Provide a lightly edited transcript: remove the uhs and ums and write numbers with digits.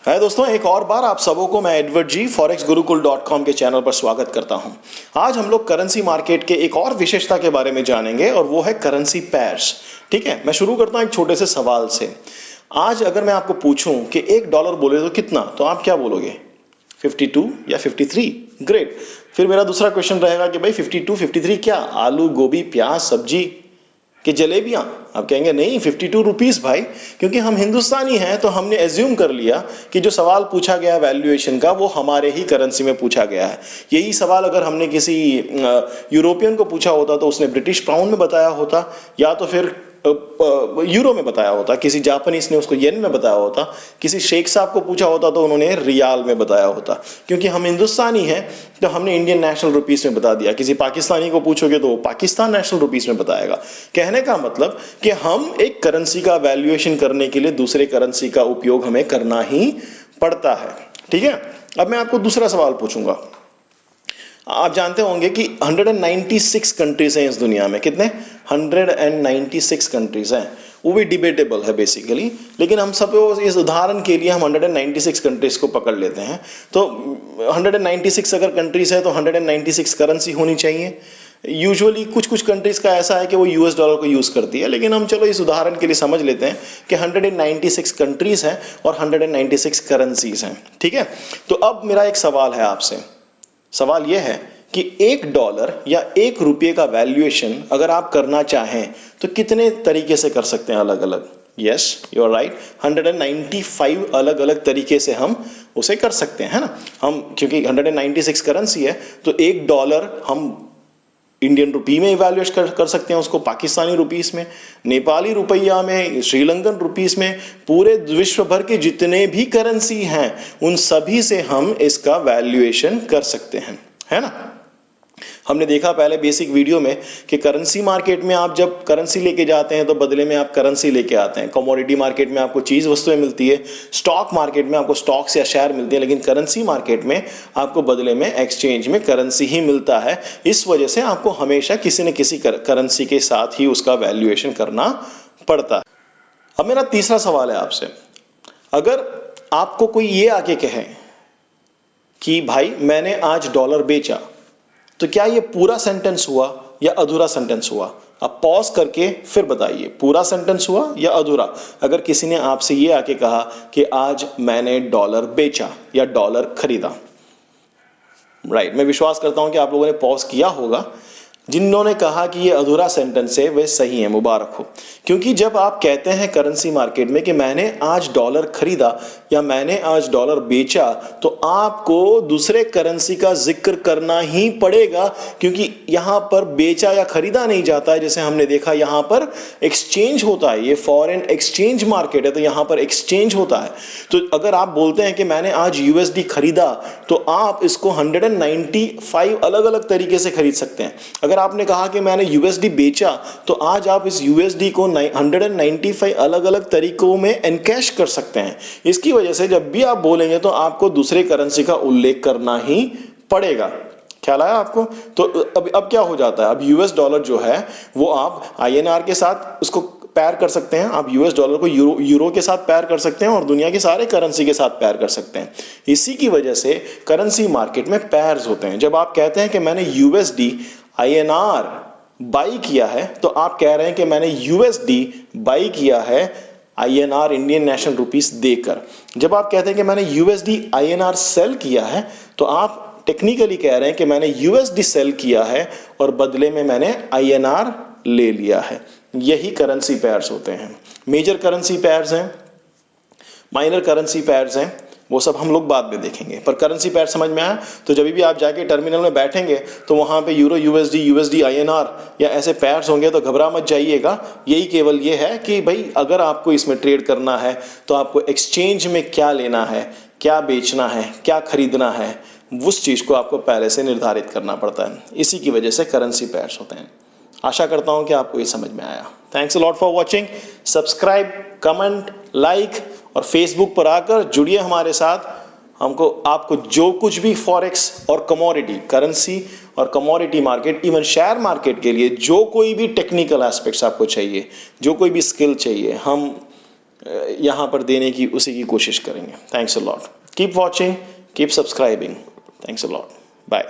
है दोस्तों, एक और बार आप सबों को मैं एडवर्ड जी forex-gurukul.com के चैनल पर स्वागत करता हूं। आज हम लोग करेंसी मार्केट के एक और विशेषता के बारे में जानेंगे और वो है करेंसी पेयर्स। ठीक है, मैं शुरू करता हूं एक छोटे से सवाल से। आज अगर मैं आपको पूछूं कि $1 बोले तो कितना, तो आप क्या बोलोगे? 52 या 53? ग्रेट। फिर मेरा दूसरा क्वेश्चन रहेगा कि भाई 52 53 क्या? आलू, गोभी, प्याज, सब्जी कि जलेबियां? आप कहेंगे नहीं, 52 रुपीस भाई। क्योंकि हम हिंदुस्तानी हैं तो हमने एज्यूम कर लिया कि जो सवाल पूछा गया वैल्यूएशन का वो हमारे ही करेंसी में पूछा गया है। यही सवाल अगर हमने किसी यूरोपियन को पूछा होता तो उसने ब्रिटिश पाउंड में बताया होता, या तो फिर यूरो में बताया होता, किसी जापानीज ने उसको येन में बताया होता, किसी शेख साहब को पूछा होता तो उन्होंने रियाल में बताया होता। क्योंकि हम हिंदुस्तानी हैं तो हमने इंडियन नेशनल रुपीस में बता दिया। किसी पाकिस्तानी को पूछोगे तो वो पाकिस्तान नेशनल रुपीस में बताएगा। कहने का मतलब कि हम एक करेंसी का वैल्यूएशन करने के लिए दूसरे करेंसी का उपयोग हमें करना ही पड़ता है। ठीक है, अब मैं आपको दूसरा सवाल पूछूंगा। आप जानते होंगे कि 196 कंट्रीज हैं इस दुनिया में। कितने? 196 कंट्रीज हैं। वो भी डिबेटेबल है बेसिकली, लेकिन हम सब इस उदाहरण के लिए हम 196 कंट्रीज को पकड़ लेते हैं। तो 196 अगर कंट्रीज है तो 196 करेंसी होनी चाहिए। यूजुअली कुछ कुछ कंट्रीज का ऐसा है कि वो US डॉलर को यूज़ करती है, लेकिन हम चलो इस उदाहरण के लिए समझ लेते हैं कि 196 कंट्रीज हैं और 196 करेंसीज हैं। ठीक है, तो अब मेरा एक सवाल है आपसे। सवाल यह है कि $1 या ₹1 का वैल्यूएशन अगर आप करना चाहें तो कितने तरीके से कर सकते हैं अलग अलग? यस, यू आर राइट, 195 अलग अलग तरीके से हम उसे कर सकते हैं, है ना। हम क्योंकि 196 करेंसी है तो $1 हम इंडियन रुपी में इवैल्यूएट कर सकते हैं उसको, पाकिस्तानी रुपीस में, नेपाली रुपया में, श्रीलंकन रुपीस में, पूरे विश्व भर के जितने भी करेंसी हैं उन सभी से हम इसका वैल्यूएशन कर सकते हैं, है ना। हमने देखा पहले बेसिक वीडियो में कि करेंसी मार्केट में आप जब करेंसी लेके जाते हैं तो बदले में आप करेंसी लेके आते हैं। कमोडिटी मार्केट में आपको चीज़ वस्तुएं मिलती है, स्टॉक मार्केट में आपको स्टॉक्स या शेयर मिलते हैं, लेकिन करेंसी मार्केट में आपको बदले में एक्सचेंज में करेंसी ही मिलता है। इस वजह से आपको हमेशा किसी न किसी करेंसी के साथ ही उसका वैल्यूएशन करना पड़ता है। अब मेरा तीसरा सवाल है आपसे। अगर आपको कोई ये आके कहे कि भाई मैंने आज डॉलर बेचा, तो क्या ये पूरा सेंटेंस हुआ या अधूरा सेंटेंस हुआ? आप पॉज करके फिर बताइए, पूरा सेंटेंस हुआ या अधूरा? अगर किसी ने आपसे ये आके कहा कि आज मैंने डॉलर बेचा या डॉलर खरीदा, राइट, मैं विश्वास करता हूं कि आप लोगों ने पॉज किया होगा। जिन्होंने कहा कि ये अधूरा सेंटेंस है वे सही है, मुबारक हो। क्योंकि जब आप कहते हैं करेंसी मार्केट में कि मैंने आज डॉलर खरीदा या मैंने आज डॉलर बेचा, तो आपको दूसरे करेंसी का जिक्र करना ही पड़ेगा, क्योंकि यहां पर बेचा या खरीदा नहीं जाता है। जैसे हमने देखा यहां पर एक्सचेंज होता है, ये फॉरेन एक्सचेंज मार्केट है तो यहां पर एक्सचेंज होता है। तो अगर आप बोलते हैं कि मैंने आज USD खरीदा, तो आप इसको 195 अलग अलग तरीके से खरीद सकते हैं। अगर आपने कहा कि मैंने USD बेचा, तो आज आप इस USD को 195 अलग अलग तरीकों में एनकैश कर सकते हैं। इसकी वजह से जब भी आप बोलेंगे तो आपको दूसरे करेंसी का उल्लेख करना ही पड़ेगा। ख्याल आया आपको? तो अब क्या हो जाता है, अब US डॉलर जो है वो आप INR के साथ उसको पैर कर सकते हैं, आप US डॉलर को यूरो के साथ पैर कर सकते हैं और दुनिया के सारे करेंसी के साथ पैर कर सकते हैं। इसी की वजह से करेंसी मार्केट में पैर्स होते हैं। जब आप कहते हैं कि मैंने USD INR बाई किया है, तो आप कह रहे हैं कि मैंने USD बाई किया है INR इंडियन नेशनल रुपीस देकर। जब आप कहते हैं कि मैंने USD INR सेल किया है, तो आप टेक्निकली कह रहे हैं कि मैंने USD सेल किया है और बदले में मैंने INR ले लिया है। यही करेंसी पेयर्स होते हैं। मेजर करेंसी पेयर्स हैं, माइनर करेंसी पेयर्स हैं, वो सब हम लोग बाद में देखेंगे। पर करेंसी पेयर समझ में आया? तो जब भी आप जाके टर्मिनल में बैठेंगे तो वहाँ पे यूरो USD INR या ऐसे पेयर्स होंगे तो घबरा मत जाइएगा। यही केवल ये है कि भाई अगर आपको इसमें ट्रेड करना है तो आपको एक्सचेंज में क्या लेना है, क्या बेचना है, क्या खरीदना है, उस चीज़ को आपको पहले से निर्धारित करना पड़ता है। इसी की वजह से करेंसी पेयर्स होते हैं। आशा करता हूँ कि आपको ये समझ में आया। Thanks a lot for watching. Subscribe, comment, like और फेसबुक पर आकर जुड़िए हमारे साथ। हमको आपको जो कुछ भी फॉरेक्स और कमोडिटी, करेंसी और commodity market, even share market के लिए जो कोई भी टेक्निकल एस्पेक्ट्स आपको चाहिए, जो कोई भी स्किल चाहिए, हम यहाँ पर देने की उसी की कोशिश करेंगे। Thanks a lot, keep watching, keep subscribing, thanks a lot, bye.